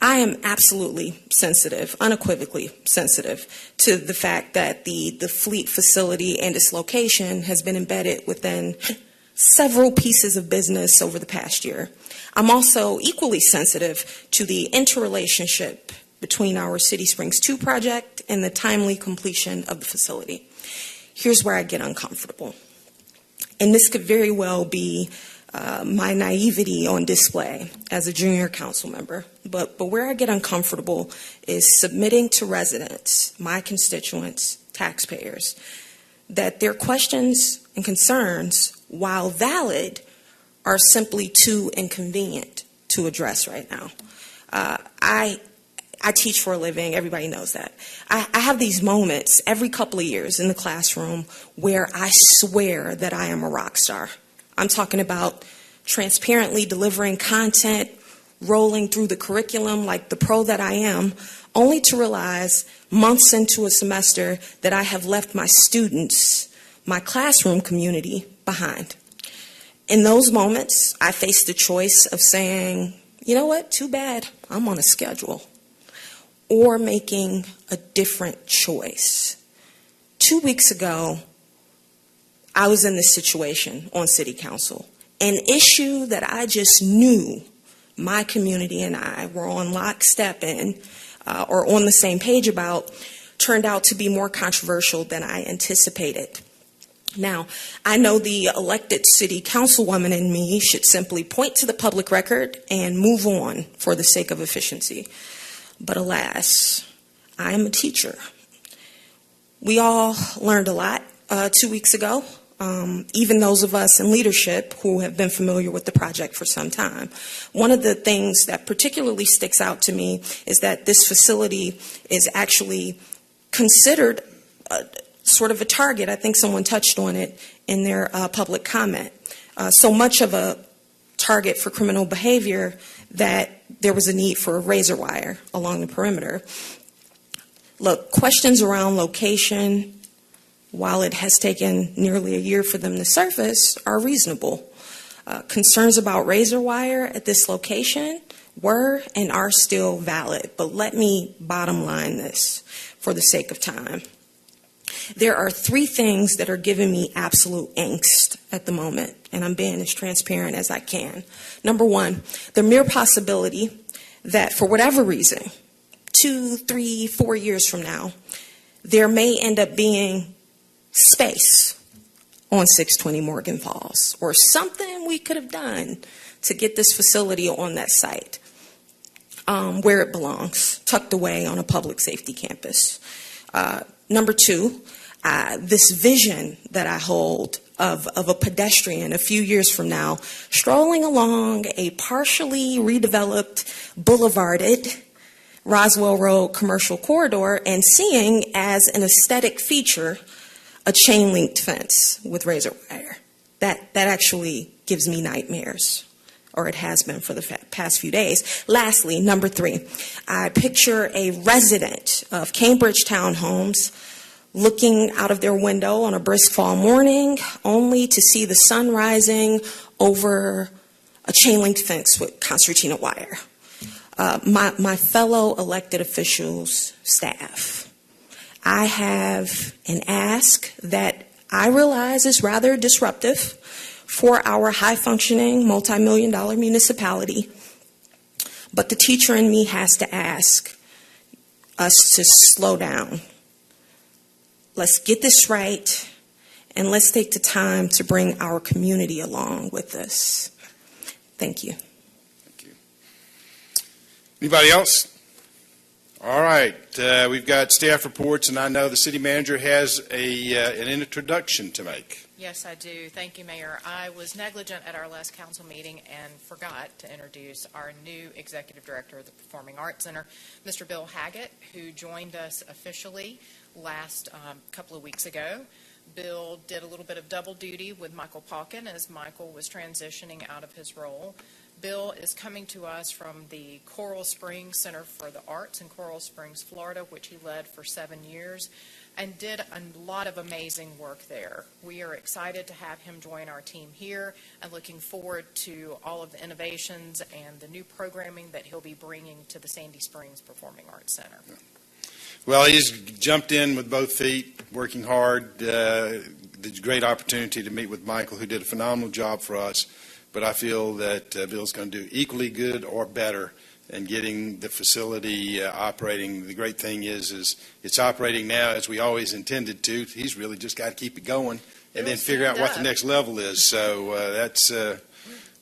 I am absolutely sensitive, unequivocally sensitive, to the fact that the Fleet facility and its location has been embedded within several pieces of business over the past year. I'm also equally sensitive to the interrelationship between our City Springs 2 project and the timely completion of the facility. Here's where I get uncomfortable. And this could very well be my naivety on display as a junior council member. But where I get uncomfortable is submitting to residents, my constituents, taxpayers, that their questions and concerns, while valid, are simply too inconvenient to address right now. I teach for a living, everybody knows that. I have these moments every couple of years in the classroom where I swear that I am a rock star. I'm talking about transparently delivering content, rolling through the curriculum like the pro that I am, only to realize months into a semester that I have left my students, my classroom community, behind. In those moments, I face the choice of saying, you know what, too bad, I'm on a schedule, or making a different choice. 2 weeks ago, I was in this situation on City Council. An issue that I just knew my community and I were on lockstep in, or on the same page about, turned out to be more controversial than I anticipated. Now, I know the elected city councilwoman in me should simply point to the public record and move on for the sake of efficiency. But alas, I am a teacher. We all learned a lot 2 weeks ago, even those of us in leadership who have been familiar with the project for some time. One of the things that particularly sticks out to me is that this facility is actually considered sort of a target. I think someone touched on it in their public comment. So much of a target for criminal behavior that there was a need for a razor wire along the perimeter. Look, questions around location, while it has taken nearly a year for them to surface, are reasonable. Concerns about razor wire at this location were and are still valid, but let me bottom line this for the sake of time. There are 3 things that are giving me absolute angst at the moment, and I'm being as transparent as I can. Number 1, the mere possibility that for whatever reason, 2, 3, 4 years from now, there may end up being space on 620 Morgan Falls, or something we could have done to get this facility on that site where it belongs, tucked away on a public safety campus. Number 2, this vision that I hold of a pedestrian a few years from now strolling along a partially redeveloped, boulevarded Roswell Road commercial corridor and seeing as an aesthetic feature a chain-linked fence with razor wire. That actually gives me nightmares, or it has been for the past few days. Lastly, number 3, I picture a resident of Cambridge Townhomes looking out of their window on a brisk fall morning, only to see the sun rising over a chain-linked fence with concertina wire. My fellow elected officials, staff, I have an ask that I realize is rather disruptive for our high-functioning, multi-million-dollar municipality, but the teacher in me has to ask us to slow down. Let's get this right, and let's take the time to bring our community along with us. Thank you. Thank you. Anybody else? All right. We've got staff reports, and I know the city manager has an introduction to make. Yes, I do. Thank you, Mayor. I was negligent at our last council meeting and forgot to introduce our new executive director of the Performing Arts Center, Mr. Bill Haggett, who joined us officially last couple of weeks ago. Bill did a little bit of double duty with Michael Pauken as Michael was transitioning out of his role. Bill is coming to us from the Coral Springs Center for the Arts in Coral Springs, Florida, which he led for 7 years and did a lot of amazing work there. We are excited to have him join our team here and looking forward to all of the innovations and the new programming that he'll be bringing to the Sandy Springs Performing Arts Center. Well, he's jumped in with both feet, working hard. The great opportunity to meet with Michael, who did a phenomenal job for us. But I feel that Bill's going to do equally good or better in getting the facility operating. The great thing is it's operating now as we always intended to. He's really just got to keep it going and then figure out what the next level is. So that's.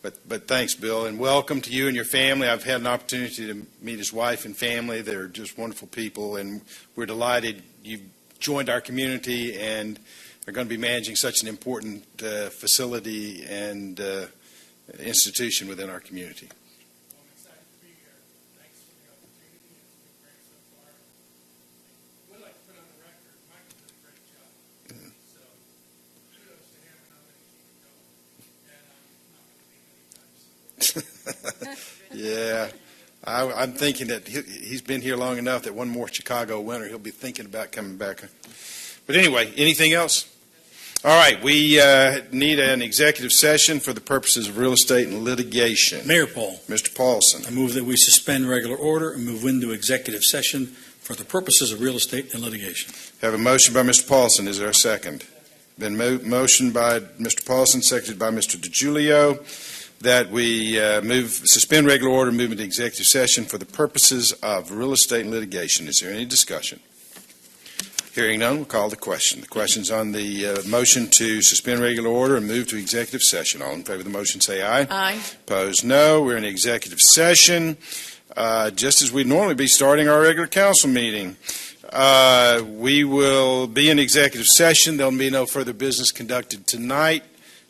But thanks, Bill, and welcome to you and your family. I've had an opportunity to meet his wife and family. They're just wonderful people, and we're delighted you've joined our community and are going to be managing such an important facility and institution within our community. Well, I'm excited to be here. Thanks for the opportunity and for the grant so far. We'd like to put on the record, Michael did a great job. So kudos to him, and I'm going to keep it going. And I'm not going to leave anytime soon. Yeah, I'm thinking that he's been here long enough that one more Chicago winter, he'll be thinking about coming back. But anyway, anything else? All right, we need an executive session for the purposes of real estate and litigation. Mayor Paul. Mr. Paulson. I move that we suspend regular order and move into executive session for the purposes of real estate and litigation. Have a motion by Mr. Paulson. Is there a second? Been motion by Mr. Paulson, seconded by Mr. DiGiulio, that we suspend regular order and move into executive session for the purposes of real estate and litigation. Is there any discussion? Hearing none, we'll call the question. The question's on the motion to suspend regular order and move to executive session. All in favor of the motion, say aye. Aye. Opposed, no. We're in executive session, just as we'd normally be starting our regular council meeting. We will be in executive session. There'll be no further business conducted tonight.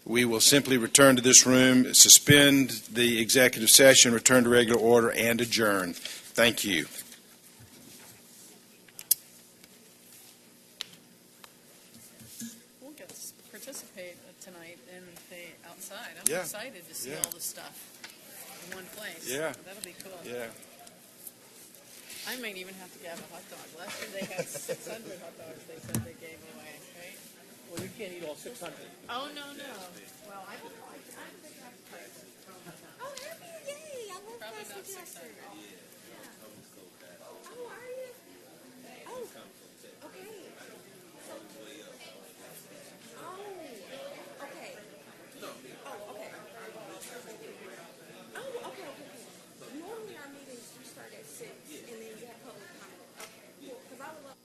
We will simply return to this room, suspend the executive session, return to regular order, and adjourn. Thank you. We'll get to participate tonight in the outside. I'm Yeah. excited to see Yeah. all the stuff in one place. Yeah. That'll be cool. Yeah. I might even have to have a hot dog. Last year they had 600 hot dogs they said they gave away, right? Well, you can't eat all 600. Oh, no. Well, I think I Oh, yay! I love probably Fast not Food 600. Oh, are you? Oh, okay. Oh, okay. Oh, okay. Oh, okay. Normally our meetings do start at 6, and then you have public comment. Okay, cool. Because I would love.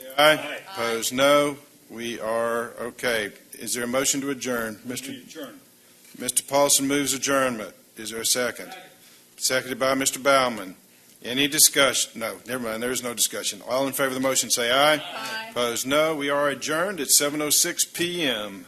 say aye. Opposed, no. We are okay. Is there a motion to adjourn? Mr. Paulson moves adjournment. Is there a second? Seconded by Mr. Baumann. Any discussion? No, never mind. There is no discussion. All in favor of the motion say aye. Opposed, no. We are adjourned at 7:06 p.m.